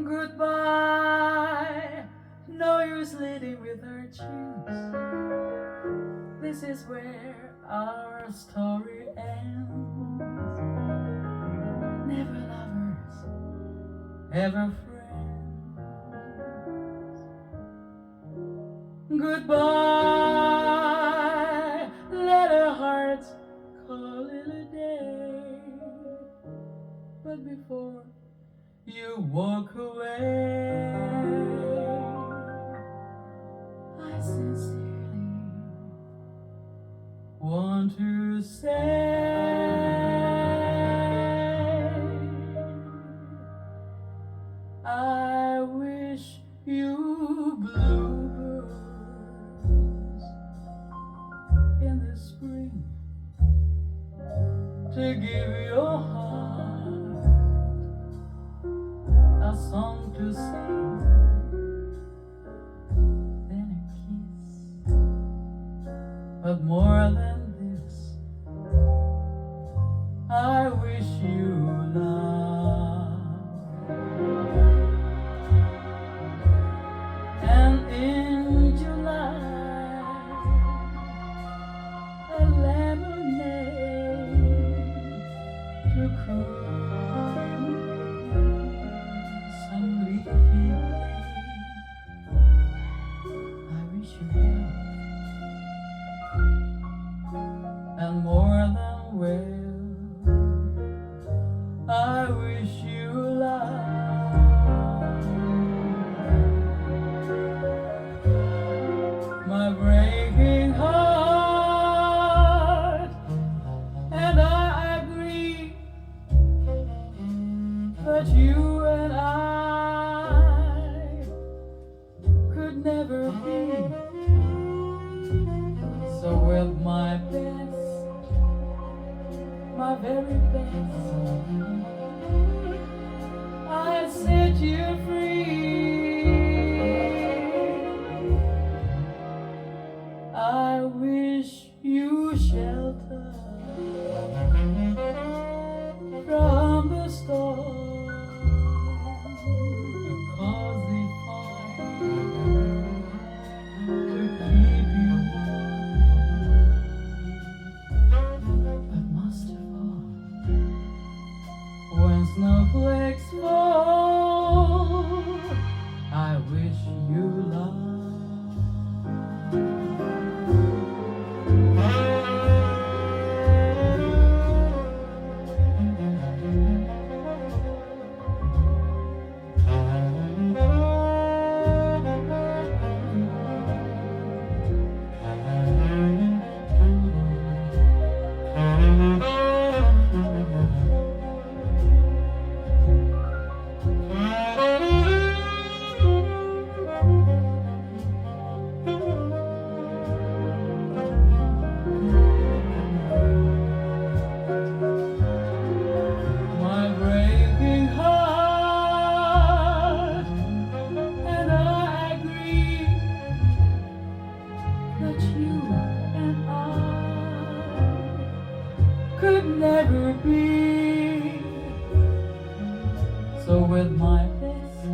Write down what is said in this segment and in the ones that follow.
Goodbye, no use leading with our cheers. This is where our story ends. Never lovers, ever friends. Goodbye, let our hearts call it a day. But before you walk away, I sincerely want to say I wish you bluebirds in the spring to give your heart a song to sing, then a kiss. But more than this, I wish you love. And in July, a lemonade to cruise some leafy lane. I wish you health and more than well. I wish you love. My breaking heart and I agree that you and I could never be. So with my best, my very best, I set you free. I wish you shelter from the storm, a cozy fire to keep you warm. But most of all, when snowflakes fall, I wish you love. Could never be. So with my best,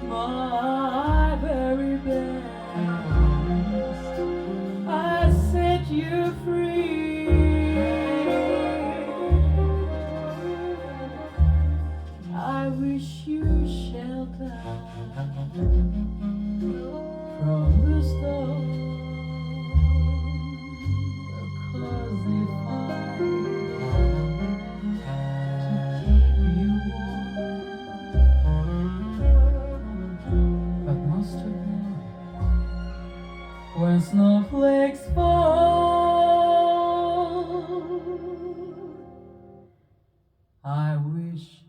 my very best, I set you free. I wish you shelter from the storm, cozy fire to keep you warm. But most of all, when snowflakes fall, I wish